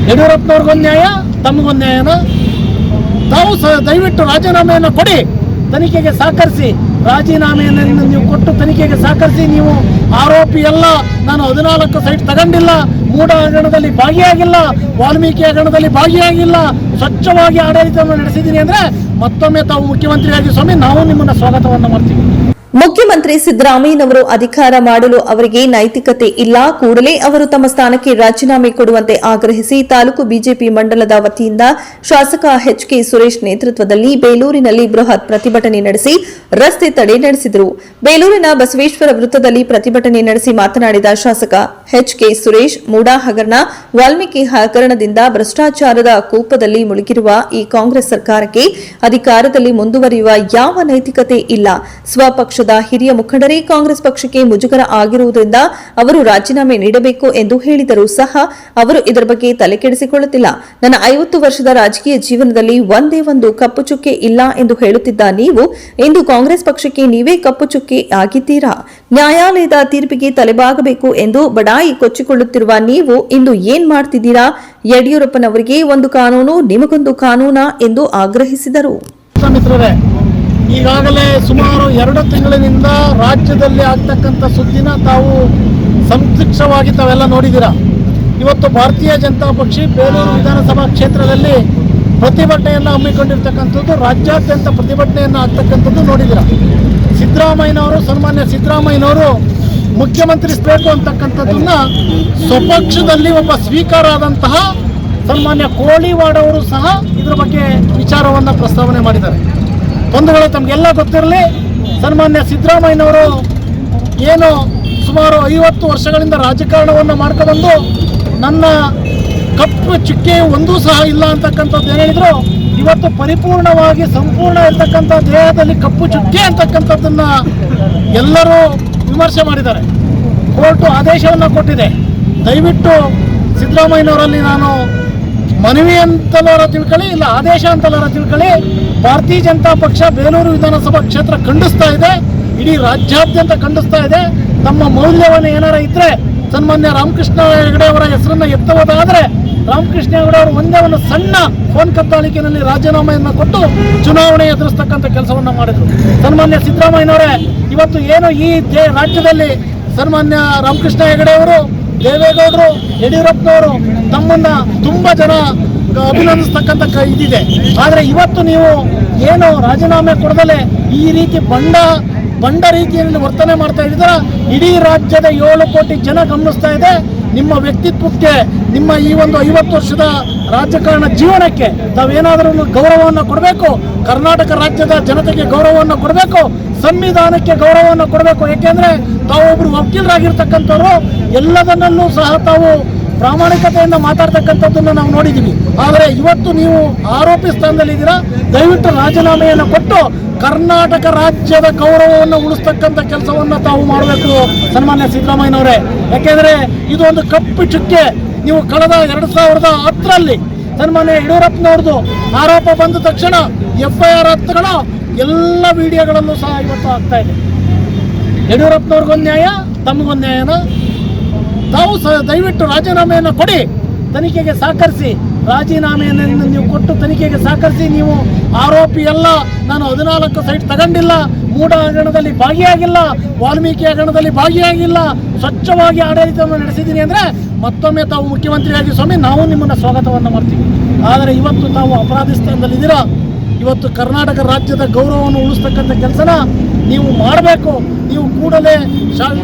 ಯಡಿಯೂರಪ್ಪನವ್ರಿಗೊಂದು ನ್ಯಾಯ, ತಮಗೊಂದು ನ್ಯಾಯನ? ತಾವು ದಯವಿಟ್ಟು ರಾಜೀನಾಮೆಯನ್ನು ಕೊಡಿ, ತನಿಖೆಗೆ ಸಹಕರಿಸಿ. ರಾಜೀನಾಮೆಯನ್ನು ನೀವು ಕೊಟ್ಟು ತನಿಖೆಗೆ ಸಹಕರಿಸಿ. ನೀವು ಆರೋಪಿ ಎಲ್ಲ, ನಾನು 14 ಸೈಟ್ ತಗೊಂಡಿಲ್ಲ, ಮೂಢ ಹಗರಣದಲ್ಲಿ ಭಾಗಿಯಾಗಿಲ್ಲ, ವಾಲ್ಮೀಕಿ ಹಗರಣದಲ್ಲಿ ಭಾಗಿಯಾಗಿಲ್ಲ, ಸ್ವಚ್ಛವಾಗಿ ಆಡಳಿತವನ್ನು ನಡೆಸಿದ್ದೀನಿ ಅಂದರೆ ಮತ್ತೊಮ್ಮೆ ತಾವು ಮುಖ್ಯಮಂತ್ರಿಯಾಗಿ ಸ್ವಾಮಿ ನಾವು ನಿಮ್ಮನ್ನು ಸ್ವಾಗತವನ್ನು ಮಾಡ್ತೀವಿ. ಮುಖ್ಯಮಂತ್ರಿ ಸಿದ್ದರಾಮಯ್ಯನವರು ಅಧಿಕಾರ ಮಾಡಲು ಅವರಿಗೆ ನೈತಿಕತೆ ಇಲ್ಲ, ಕೂಡಲೇ ಅವರು ತಮ್ಮ ಸ್ಥಾನಕ್ಕೆ ರಾಜೀನಾಮೆ ಕೊಡುವಂತೆ ಆಗ್ರಹಿಸಿ ತಾಲೂಕು ಬಿಜೆಪಿ ಮಂಡಲದ ವತಿಯಿಂದ ಶಾಸಕ ಎಚ್ಕೆ ಸುರೇಶ್ ನೇತೃತ್ವದಲ್ಲಿ ಬೇಲೂರಿನಲ್ಲಿ ಬೃಹತ್ ಪ್ರತಿಭಟನೆ ನಡೆಸಿ ರಸ್ತೆ ತಡೆ ನಡೆಸಿದರು. ಬೇಲೂರಿನ ಬಸವೇಶ್ವರ ವೃತ್ತದಲ್ಲಿ ಪ್ರತಿಭಟನೆ ನಡೆಸಿ ಮಾತನಾಡಿದ ಶಾಸಕ ಎಚ್ಕೆ ಸುರೇಶ್, ಮೂಡಾ ಹಗರಣ, ವಾಲ್ಮೀಕಿ ಹಗರಣದಿಂದ ಭ್ರಷ್ಟಾಚಾರದ ಕೂಪದಲ್ಲಿ ಮುಳುಗಿರುವ ಈ ಕಾಂಗ್ರೆಸ್ ಸರ್ಕಾರಕ್ಕೆ ಅಧಿಕಾರದಲ್ಲಿ ಮುಂದುವರಿಯುವ ಯಾವ ನೈತಿಕತೆ ಇಲ್ಲ. ಸ್ವಪಕ್ಷದ ಹಿರಿಯ ಮುಖಂಡರೇ ಕಾಂಗ್ರೆಸ್ ಪಕ್ಷಕ್ಕೆ ಮುಜುಗರ ಆಗಿರುವುದರಿಂದ ಅವರು ರಾಜೀನಾಮೆ ನೀಡಬೇಕು ಎಂದು ಹೇಳಿದರೂ ಸಹ ಅವರು ಇದರ ಬಗ್ಗೆ ತಲೆಕೆಡಿಸಿಕೊಳ್ಳುತ್ತಿಲ್ಲ. ನನ್ನ 50 ವರ್ಷದ ರಾಜಕೀಯ ಜೀವನದಲ್ಲಿ ಒಂದೇ ಒಂದು ಕಪ್ಪು ಚುಕ್ಕೆ ಇಲ್ಲ ಎಂದು ಹೇಳುತ್ತಿದ್ದ ನೀವು ಇಂದು ಕಾಂಗ್ರೆಸ್ ಪಕ್ಷಕ್ಕೆ ನೀವೇ ಕಪ್ಪು ಚುಕ್ಕೆ ಆಗಿದ್ದೀರಾ. ನ್ಯಾಯಾಲಯದ ತೀರ್ಪಿಗೆ ತಲೆಬಾಗಬೇಕು ಎಂದು ಬಡಾಯಿ ಕೊಚ್ಚಿಕೊಳ್ಳುತ್ತಿರುವ ನೀವು ಇಂದು ಏನ್ ಮಾಡ್ತಿದ್ದೀರಾ? ಯಡಿಯೂರಪ್ಪನವರಿಗೆ ಒಂದು ಕಾನೂನು, ನಿಮಗೊಂದು ಕಾನೂನಾ ಎಂದು ಆಗ್ರಹಿಸಿದರು. ಈಗಾಗಲೇ ಸುಮಾರು 2 ತಿಂಗಳಿನಿಂದ ರಾಜ್ಯದಲ್ಲಿ ಆಗ್ತಕ್ಕಂಥ ಸುದ್ದಿನ ತಾವು ಸಂಕ್ಷಿಪ್ತವಾಗಿ ತಾವೆಲ್ಲ ನೋಡಿದ್ದೀರಾ. ಇವತ್ತು ಭಾರತೀಯ ಜನತಾ ಪಕ್ಷ ಬೇಲೂರು ವಿಧಾನಸಭಾ ಕ್ಷೇತ್ರದಲ್ಲಿ ಪ್ರತಿಭಟನೆಯನ್ನು ಹಮ್ಮಿಕೊಂಡಿರ್ತಕ್ಕಂಥದ್ದು, ರಾಜ್ಯಾದ್ಯಂತ ಪ್ರತಿಭಟನೆಯನ್ನು ಆಗ್ತಕ್ಕಂಥದ್ದು ನೋಡಿದ್ದೀರಾ. ಸಿದ್ದರಾಮಯ್ಯನವರು, ಸನ್ಮಾನ್ಯ ಸಿದ್ದರಾಮಯ್ಯನವರು ಮುಖ್ಯಮಂತ್ರಿಸಬೇಕು ಅಂತಕ್ಕಂಥದ್ದನ್ನ ಸ್ವಪಕ್ಷದಲ್ಲಿ ಒಬ್ಬ ಸ್ಪೀಕರ್ ಆದಂತಹ ಸನ್ಮಾನ್ಯ ಕೋಳಿವಾಡ್ ಅವರು ಸಹ ಇದರ ಬಗ್ಗೆ ವಿಚಾರವನ್ನು ಪ್ರಸ್ತಾವನೆ ಮಾಡಿದ್ದಾರೆ. ಬಂಧುಗಳು, ತಮಗೆಲ್ಲ ಗೊತ್ತಿರಲಿ, ಸನ್ಮಾನ್ಯ ಸಿದ್ದರಾಮಯ್ಯನವರು ಏನು ಸುಮಾರು 50 ವರ್ಷಗಳಿಂದ ರಾಜಕಾರಣವನ್ನು ಮಾಡ್ಕೊಬಂದು ನನ್ನ ಕಪ್ಪು ಚುಕ್ಕೆ ಒಂದೂ ಸಹ ಇಲ್ಲ ಅಂತಕ್ಕಂಥದ್ದು ಏನು ಹೇಳಿದ್ರು, ಇವತ್ತು ಪರಿಪೂರ್ಣವಾಗಿ ಸಂಪೂರ್ಣ ಇರ್ತಕ್ಕಂಥ ದೇಹದಲ್ಲಿ ಕಪ್ಪು ಚುಕ್ಕೆ ಅಂತಕ್ಕಂಥದ್ದನ್ನು ಎಲ್ಲರೂ ವಿಮರ್ಶೆ ಮಾಡಿದ್ದಾರೆ. ಕೋರ್ಟು ಆದೇಶವನ್ನು ಕೊಟ್ಟಿದೆ. ದಯವಿಟ್ಟು ಸಿದ್ದರಾಮಯ್ಯನವರಲ್ಲಿ ನಾನು ಮನವಿ ಅಂತಲಾರ ತಿಳ್ಕೊಳ್ಳಿ, ಇಲ್ಲ ಆದೇಶ ಅಂತಲಾರ ತಿಳ್ಕೊಳ್ಳಿ. ಭಾರತೀಯ ಜನತಾ ಪಕ್ಷ ಬೇಲೂರು ವಿಧಾನಸಭಾ ಕ್ಷೇತ್ರ ಖಂಡಿಸ್ತಾ ಇದೆ, ಇಡೀ ರಾಜ್ಯಾದ್ಯಂತ ಖಂಡಿಸ್ತಾ ಇದೆ. ತಮ್ಮ ಮೌಲ್ಯವನ್ನು ಏನಾರ ಇದ್ರೆ ಸನ್ಮಾನ್ಯ ರಾಮಕೃಷ್ಣ ಹೆಗಡೆ ಅವರ ಹೆಸರನ್ನು ಎತ್ತುವುದಾದರೆ ರಾಮಕೃಷ್ಣ ಹೆಗಡೆ ಅವರು ಒಂದೇ ಒಂದು ಸಣ್ಣ ಫೋನ್ ಕದ್ದಾಲಿಕೆಯಲ್ಲಿ ರಾಜೀನಾಮೆಯನ್ನು ಕೊಟ್ಟು ಚುನಾವಣೆ ಎದುರಿಸ್ತಕ್ಕಂಥ ಕೆಲಸವನ್ನು ಮಾಡಿದರು. ಸನ್ಮಾನ್ಯ ಸಿದ್ದರಾಮಯ್ಯನವರೇ, ಇವತ್ತು ಏನು ಈ ರಾಜ್ಯದಲ್ಲಿ ಸನ್ಮಾನ್ಯ ರಾಮಕೃಷ್ಣ ಹೆಗಡೆ ಅವರು, ದೇವೇಗೌಡರು, ಯಡಿಯೂರಪ್ಪನವರು ತಮ್ಮನ್ನ ತುಂಬ ಜನ ಅಭಿನಂದಿಸ್ತಕ್ಕಂಥ ಇದಿದೆ. ಆದರೆ ಇವತ್ತು ನೀವು ಏನು ರಾಜೀನಾಮೆ ಕೊಡದಲೇ ಈ ರೀತಿ ಬಂಡ ರೀತಿಯಲ್ಲಿ ವರ್ತನೆ ಮಾಡ್ತಾ ಇದ್ದೀರ. ಇಡೀ ರಾಜ್ಯದ 7 ಕೋಟಿ ಜನ ಗಮನಿಸ್ತಾ ಇದೆ. ನಿಮ್ಮ ವ್ಯಕ್ತಿತ್ವಕ್ಕೆ, ನಿಮ್ಮ ಈ ಒಂದು 50 ವರ್ಷದ ರಾಜಕಾರಣ ಜೀವನಕ್ಕೆ ತಾವೇನಾದರೂ ಗೌರವವನ್ನು ಕೊಡಬೇಕು. ಕರ್ನಾಟಕ ರಾಜ್ಯದ ಜನತೆಗೆ ಗೌರವವನ್ನು ಕೊಡಬೇಕು, ಸಂವಿಧಾನಕ್ಕೆ ಗೌರವವನ್ನು ಕೊಡಬೇಕು. ಯಾಕೆಂದರೆ ತಾವೊಬ್ಬರು ವಕೀಲರಾಗಿರ್ತಕ್ಕಂಥವ್ರು, ಎಲ್ಲದನ್ನಲ್ಲೂ ಸಹ ತಾವು ಪ್ರಾಮಾಣಿಕತೆಯಿಂದ ಮಾತಾಡ್ತಕ್ಕಂಥದ್ದನ್ನು ನಾವು ನೋಡಿದ್ದೀವಿ. ಆದರೆ ಇವತ್ತು ನೀವು ಆರೋಪಿ ಸ್ಥಾನದಲ್ಲಿದ್ದೀರಾ. ದಯವಿಟ್ಟು ರಾಜೀನಾಮೆಯನ್ನು ಕೊಟ್ಟು ಕರ್ನಾಟಕ ರಾಜ್ಯದ ಗೌರವವನ್ನು ಉಳಿಸ್ತಕ್ಕಂಥ ಕೆಲಸವನ್ನು ತಾವು ಮಾಡಬೇಕು ಸನ್ಮಾನ್ಯ ಸಿದ್ದರಾಮಯ್ಯನವರೇ. ಯಾಕೆಂದರೆ ಇದು ಒಂದು ಕಪ್ಪು ಚುಕ್ಕೆ. ನೀವು ಕಳೆದ 2010ರಲ್ಲಿ ಸನ್ಮಾನ್ಯ ಯಡಿಯೂರಪ್ಪನವ್ರದ್ದು ಆರೋಪ ಬಂದ ತಕ್ಷಣ FIR ಹತ್ತುಗಳ ಎಲ್ಲ ವಿಡಿಯೋಗಳಲ್ಲೂ ಸಹ ಇವತ್ತು ಆಗ್ತಾ ಇದೆ. ಯಡಿಯೂರಪ್ಪನವ್ರಿಗೊಂದು ನ್ಯಾಯ, ತಮಗೊಂದು ನ್ಯಾಯನ? ತಾವು ದಯವಿಟ್ಟು ರಾಜೀನಾಮೆಯನ್ನು ಕೊಡಿ, ತನಿಖೆಗೆ ಸಹಕರಿಸಿ. ರಾಜೀನಾಮೆಯನ್ನು ನೀವು ಕೊಟ್ಟು ತನಿಖೆಗೆ ಸಹಕರಿಸಿ. ನೀವು ಆರೋಪಿ ಎಲ್ಲ, ನಾನು 14 ಸೈಟ್ ತಗೊಂಡಿಲ್ಲ, ಮೂಢ ಹಗರಣದಲ್ಲಿ ಭಾಗಿಯಾಗಿಲ್ಲ, ವಾಲ್ಮೀಕಿ ಹಗರಣದಲ್ಲಿ ಭಾಗಿಯಾಗಿಲ್ಲ, ಸ್ವಚ್ಛವಾಗಿ ಆಡಳಿತವನ್ನು ನಡೆಸಿದ್ದೀನಿ ಅಂದರೆ ಮತ್ತೊಮ್ಮೆ ತಾವು ಮುಖ್ಯಮಂತ್ರಿಯಾಗಿ ಸ್ವಾಮಿ ನಾವು ನಿಮ್ಮನ್ನು ಸ್ವಾಗತವನ್ನು ಮಾಡ್ತೀವಿ. ಆದರೆ ಇವತ್ತು ತಾವು ಅಪರಾಧಿ ಸ್ಥಾನದಲ್ಲಿದ್ದೀರಾ. ಇವತ್ತು ಕರ್ನಾಟಕ ರಾಜ್ಯದ ಗೌರವವನ್ನು ಉಳಿಸ್ತಕ್ಕಂಥ ಕೆಲಸನ ನೀವು ಮಾಡಬೇಕು. ನೀವು ಕೂಡಲೇ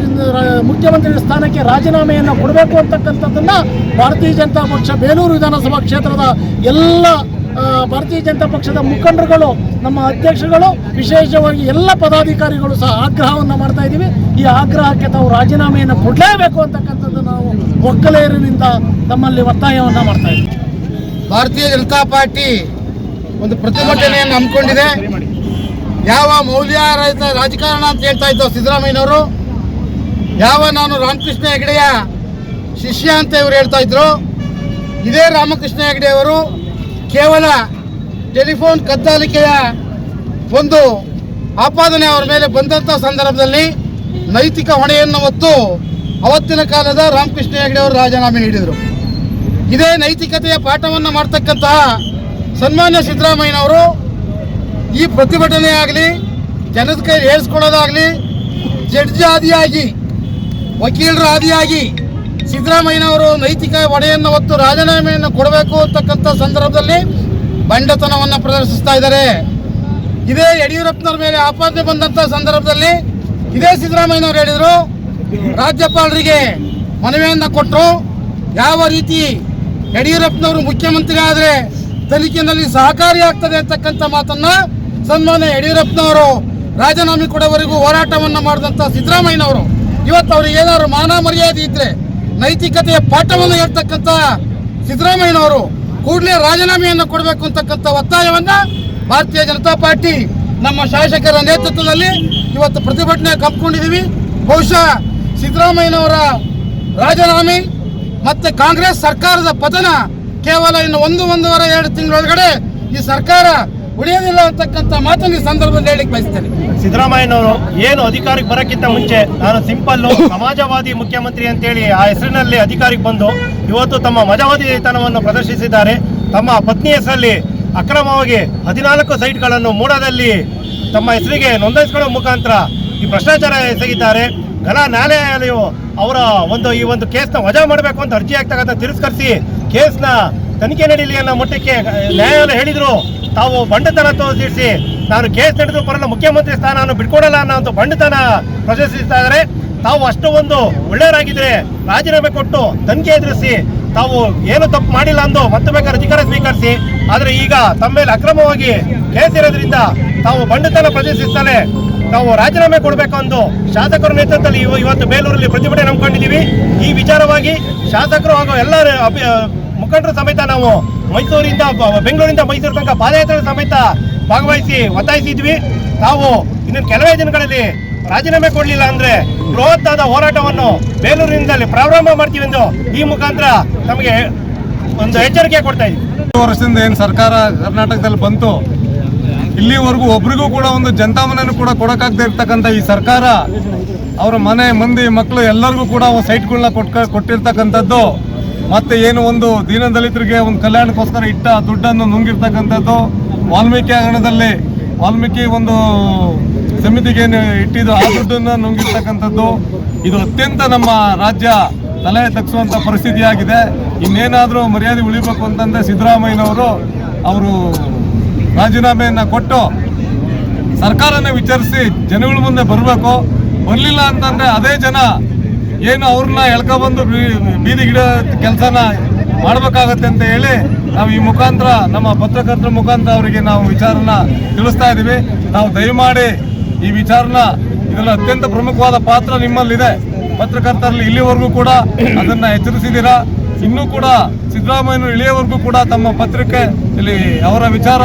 ಮುಖ್ಯಮಂತ್ರಿ ಸ್ಥಾನಕ್ಕೆ ರಾಜೀನಾಮೆಯನ್ನು ಕೊಡಬೇಕು ಅಂತಕ್ಕಂಥದ್ದನ್ನು ಭಾರತೀಯ ಜನತಾ ಪಕ್ಷ ಬೇಲೂರು ವಿಧಾನಸಭಾ ಕ್ಷೇತ್ರದ ಎಲ್ಲ ಭಾರತೀಯ ಜನತಾ ಪಕ್ಷದ ಮುಖಂಡರುಗಳು, ನಮ್ಮ ಅಧ್ಯಕ್ಷಗಳು, ವಿಶೇಷವಾಗಿ ಎಲ್ಲ ಪದಾಧಿಕಾರಿಗಳು ಸಹ ಆಗ್ರಹವನ್ನು ಮಾಡ್ತಾ ಇದ್ದೀವಿ. ಈ ಆಗ್ರಹಕ್ಕೆ ತಾವು ರಾಜೀನಾಮೆಯನ್ನು ಕೊಡಲೇಬೇಕು ಅಂತಕ್ಕಂಥದ್ದು ನಾವು ಒಕ್ಕಲೇರಿನಿಂದ ತಮ್ಮಲ್ಲಿ ಒತ್ತಾಯವನ್ನು ಮಾಡ್ತಾ ಇದ್ದೀವಿ. ಭಾರತೀಯ ಜನತಾ ಪಾರ್ಟಿ ಒಂದು ಪ್ರತಿಭಟನೆಯನ್ನು ಹಮ್ಮಿಕೊಂಡಿದೆ. ಯಾವ ಮೌಲ್ಯರಹಿತ ರಾಜಕಾರಣ ಅಂತ ಹೇಳ್ತಾ ಇದ್ದೋ ಸಿದ್ದರಾಮಯ್ಯನವರು, ನಾನು ರಾಮಕೃಷ್ಣ ಹೆಗಡೆಯ ಶಿಷ್ಯ ಅಂತ ಇವರು ಹೇಳ್ತಾ ಇದ್ರು. ಇದೇ ರಾಮಕೃಷ್ಣ ಹೆಗಡೆ ಅವರು ಕೇವಲ ಟೆಲಿಫೋನ್ ಕದ್ದಾಲಿಕೆಯ ಒಂದು ಆಪಾದನೆ ಅವರ ಮೇಲೆ ಬಂದಂಥ ಸಂದರ್ಭದಲ್ಲಿ ನೈತಿಕ ಹೊಣೆಯನ್ನು ಹೊತ್ತು ಅವತ್ತಿನ ಕಾಲದ ರಾಮಕೃಷ್ಣ ಹೆಗಡೆ ಅವರು ರಾಜೀನಾಮೆ ನೀಡಿದರು. ಇದೇ ನೈತಿಕತೆಯ ಪಾಠವನ್ನು ಮಾಡ್ತಕ್ಕಂತಹ ಸನ್ಮಾನ್ಯ ಸಿದ್ದರಾಮಯ್ಯನವರು ಈ ಪ್ರತಿಭಟನೆ ಆಗಲಿ, ಜನದ ಕೈ ಏರಿಸ್ಕೊಳ್ಳೋದಾಗಲಿ, ಜಡ್ಜ್ ಆದಿಯಾಗಿ, ವಕೀಲರ ಆದಿಯಾಗಿ ಸಿದ್ದರಾಮಯ್ಯನವರು ನೈತಿಕ ಹೊಣೆಯನ್ನು ಹೊತ್ತು ರಾಜೀನಾಮೆಯನ್ನು ಕೊಡಬೇಕು ಅಂತಕ್ಕಂಥ ಸಂದರ್ಭದಲ್ಲಿ ಬಂಡತನವನ್ನು ಪ್ರದರ್ಶಿಸ್ತಾ ಇದ್ದಾರೆ. ಇದೇ ಯಡಿಯೂರಪ್ಪನವ್ರ ಮೇಲೆ ಆಪಾದನೆ ಬಂದಂಥ ಸಂದರ್ಭದಲ್ಲಿ ಇದೇ ಸಿದ್ದರಾಮಯ್ಯನವರು ಹೇಳಿದರು, ರಾಜ್ಯಪಾಲರಿಗೆ ಮನವಿಯನ್ನು ಕೊಟ್ಟರು. ಯಾವ ರೀತಿ ಯಡಿಯೂರಪ್ಪನವರು ಮುಖ್ಯಮಂತ್ರಿ ಆದರೆ ತನಿಖೆಯಲ್ಲಿ ಸಹಕಾರಿಯಾಗ್ತದೆ ಅಂತಕ್ಕಂಥ ಮಾತನ್ನು ಸನ್ಮಾನ್ಯ ಯಡಿಯೂರಪ್ಪನವರು ರಾಜೀನಾಮೆ ಕೊಡೋವರೆಗೂ ಹೋರಾಟವನ್ನು ಮಾಡಿದಂಥ ಸಿದ್ದರಾಮಯ್ಯನವರು ಇವತ್ತು ಅವ್ರಿಗೆ ಏನಾದ್ರು ಮಾನ ಮರ್ಯಾದೆ ಇದ್ದರೆ, ನೈತಿಕತೆಯ ಪಾಠವನ್ನು ಹೇಳ್ತಕ್ಕಂಥ ಸಿದ್ದರಾಮಯ್ಯನವರು ಕೂಡಲೇ ರಾಜೀನಾಮೆಯನ್ನು ಕೊಡಬೇಕು ಅಂತಕ್ಕಂಥ ಒತ್ತಾಯವನ್ನು ಭಾರತೀಯ ಜನತಾ ಪಾರ್ಟಿ ನಮ್ಮ ಶಾಸಕರ ನೇತೃತ್ವದಲ್ಲಿ ಇವತ್ತು ಪ್ರತಿಭಟನೆ ಹಮ್ಮಿಕೊಂಡಿದ್ದೀವಿ. ಬಹುಶಃ ಸಿದ್ದರಾಮಯ್ಯನವರ ರಾಜೀನಾಮೆ ಮತ್ತು ಕಾಂಗ್ರೆಸ್ ಸರ್ಕಾರದ ಪತನ ಕೇವಲ ಇನ್ನು 1-1.5 ತಿಂಗಳೊಳಗಡೆ ಈ ಸರ್ಕಾರ ಉಳಿಯೋದಿಲ್ಲ ಅಂತಕ್ಕಂಥ ಮಾತನ್ನು ಈ ಸಂದರ್ಭದಲ್ಲಿ ಹೇಳಿಕ್ಕೆ ಬಯಸ್ತೇನೆ. ಸಿದ್ದರಾಮಯ್ಯನವರು ಏನು ಅಧಿಕಾರಕ್ಕೆ ಬರೋಕ್ಕಿಂತ ಮುಂಚೆ ನಾನು ಸಿಂಪಲ್ಲು ಸಮಾಜವಾದಿ ಮುಖ್ಯಮಂತ್ರಿ ಅಂತೇಳಿ ಆ ಹೆಸರಿನಲ್ಲಿ ಅಧಿಕಾರಕ್ಕೆ ಬಂದು ಇವತ್ತು ತಮ್ಮ ಮಜವಾದಿತನವನ್ನು ಪ್ರದರ್ಶಿಸಿದ್ದಾರೆ. ತಮ್ಮ ಪತ್ನಿ ಹೆಸರಲ್ಲಿ ಅಕ್ರಮವಾಗಿ 14 ಸೈಟ್ಗಳನ್ನು ಮೂಡಾದಲ್ಲಿ ತಮ್ಮ ಹೆಸರಿಗೆ ನೋಂದಾಯಿಸಿಕೊಳ್ಳುವ ಮುಖಾಂತರ ಈ ಭ್ರಷ್ಟಾಚಾರ ಎಸಗಿದ್ದಾರೆ. ಘನ ನ್ಯಾಯಾಲಯವು ಅವರ ಈ ಒಂದು ಕೇಸ್ನ ವಜಾ ಮಾಡಬೇಕು ಅಂತ ಅರ್ಜಿ ಆಗ್ತಕ್ಕಂಥ ತಿರಸ್ಕರಿಸಿ ಕೇಸ್ನ ತನಿಖೆ ನಡೀಲಿ ಅನ್ನೋ ಮಟ್ಟಕ್ಕೆ ನ್ಯಾಯಾಲಯ ಹೇಳಿದ್ರು. ತಾವು ಬಂಡತನ ತೋರಿಸಿ ನಾನು ಕೇಸ್ ನಡೆದು ಬರಲ್ಲ, ಮುಖ್ಯಮಂತ್ರಿ ಸ್ಥಾನವನ್ನು ಬಿಟ್ಕೊಡಲ್ಲ ಅನ್ನೋ ಬಂಡತನ ಪ್ರದರ್ಶಿಸ್ತಾ ಇದ್ದಾರೆ. ತಾವು ಅಷ್ಟು ಒಂದು ಒಳ್ಳೆಯವರಾಗಿದ್ರೆ ರಾಜೀನಾಮೆ ಕೊಟ್ಟು ತನಿಖೆ ಎದುರಿಸಿ ತಾವು ಏನು ತಪ್ಪು ಮಾಡಿಲ್ಲ ಅಂದು ಮತ್ತೆ ಬೇಕಾದ್ರೆ ಅಧಿಕಾರ ಸ್ವೀಕರಿಸಿ. ಆದರೆ ಈಗ ತಮ್ಮ ಮೇಲೆ ಅಕ್ರಮವಾಗಿ ಕೇಸ್ ಇರೋದ್ರಿಂದ ತಾವು ಬಂಡತನ ಪ್ರದರ್ಶಿಸ್ತಾನೆ ನಾವು ರಾಜೀನಾಮೆ ಕೊಡಬೇಕು ಅಂದು ಶಾಸಕರ ನೇತೃತ್ವದಲ್ಲಿ ಇವತ್ತು ಬೇಲೂರಲ್ಲಿ ಪ್ರತಿಭಟನೆ ಹಮ್ಮಿಕೊಂಡಿದ್ದೀವಿ. ಈ ವಿಚಾರವಾಗಿ ಶಾಸಕರು ಹಾಗೂ ಎಲ್ಲ ಮುಖಂಡರು ಸಮೇತ ನಾವು ಬೆಂಗಳೂರಿಂದ ಮೈಸೂರು ತನಕ ಪಾದಯಾತ್ರೆ ಸಮೇತ ಭಾಗವಹಿಸಿ ಒತ್ತಾಯಿಸಿದ್ವಿ. ತಾವು ಇನ್ನೊಂದು ಕೆಲವೇ ದಿನಗಳಲ್ಲಿ ರಾಜೀನಾಮೆ ಕೊಡಲಿಲ್ಲ ಅಂದ್ರೆ ಬೃಹತ್ತಾದ ಹೋರಾಟವನ್ನು ಬೇಲೂರಿನಿಂದಲೇ ಪ್ರಾರಂಭ ಮಾಡ್ತೀವಿ ಎಂದು ಈ ಮುಖಾಂತರ ನಮಗೆ ಒಂದು ಎಚ್ಚರಿಕೆ ಕೊಡ್ತಾ ಇದ್ದೀವಿ. ವರ್ಷದಿಂದ ಏನು ಸರ್ಕಾರ ಕರ್ನಾಟಕದಲ್ಲಿ ಬಂತು, ಇಲ್ಲಿವರೆಗೂ ಒಬ್ರಿಗೂ ಕೂಡ ಒಂದು ಜನತಾ ಮನೆಯನ್ನು ಕೂಡ ಕೊಡೋಕ್ಕಾಗದೇ ಇರ್ತಕ್ಕಂಥ ಈ ಸರ್ಕಾರ ಅವರ ಮನೆ ಮಂದಿ ಮಕ್ಕಳು ಎಲ್ಲರಿಗೂ ಕೂಡ ಸೈಟ್ಗಳನ್ನ ಕೊಟ್ಟಿರ್ತಕ್ಕಂಥದ್ದು, ಮತ್ತೆ ಏನು ಒಂದು ದೀನದಲಿತರಿಗೆ ಒಂದು ಕಲ್ಯಾಣಕ್ಕೋಸ್ಕರ ಇಟ್ಟ ದುಡ್ಡನ್ನು ನುಂಗಿರ್ತಕ್ಕಂಥದ್ದು, ವಾಲ್ಮೀಕಿ ಹಗರಣದಲ್ಲಿ ವಾಲ್ಮೀಕಿ ಒಂದು ಸಮಿತಿಗೆ ಇಟ್ಟಿದ್ದು ಆ ದುಡ್ಡನ್ನು ನುಂಗಿರ್ತಕ್ಕಂಥದ್ದು, ಇದು ಅತ್ಯಂತ ನಮ್ಮ ರಾಜ್ಯ ತಲೆ ತಗ್ಸುವಂಥ ಪರಿಸ್ಥಿತಿಯಾಗಿದೆ. ಇನ್ನೇನಾದರೂ ಮರ್ಯಾದೆ ಉಳಿಬೇಕು ಅಂತಂದರೆ ಸಿದ್ದರಾಮಯ್ಯನವರು ಅವರು ರಾಜೀನಾಮೆಯನ್ನು ಕೊಟ್ಟು ಸರ್ಕಾರನ ವಿಚಾರಿಸಿ ಜನಗಳ ಮುಂದೆ ಬರಬೇಕು. ಬರಲಿಲ್ಲ ಅಂತಂದರೆ ಅದೇ ಜನ ಏನು ಅವ್ರನ್ನ ಎಳ್ಕೊಬಂದು ಬೀದಿಗಿಡ ಕೆಲಸನ ಮಾಡಬೇಕಾಗತ್ತೆ ಅಂತ ಹೇಳಿ ನಾವು ಈ ಮುಖಾಂತರ ನಮ್ಮ ಪತ್ರಕರ್ತರ ಮುಖಾಂತರ ಅವರಿಗೆ ನಾವು ವಿಚಾರನ ತಿಳಿಸ್ತಾ ಇದ್ದೀವಿ. ನಾವು ದಯಮಾಡಿ ಈ ವಿಚಾರನ ಇದರಲ್ಲಿ ಅತ್ಯಂತ ಪ್ರಮುಖವಾದ ಪಾತ್ರ ನಿಮ್ಮಲ್ಲಿದೆ. ಪತ್ರಕರ್ತರಲ್ಲಿ ಇಲ್ಲಿವರೆಗೂ ಕೂಡ ಅದನ್ನು ಎಚ್ಚರಿಸಿದ್ದೀರಾ. ಇನ್ನೂ ಕೂಡ ಸಿದ್ದರಾಮಯ್ಯನವರು ಇಳಿಯವರೆಗೂ ಕೂಡ ತಮ್ಮ ಪತ್ರಿಕೆ ಇಲ್ಲಿ ಅವರ ವಿಚಾರ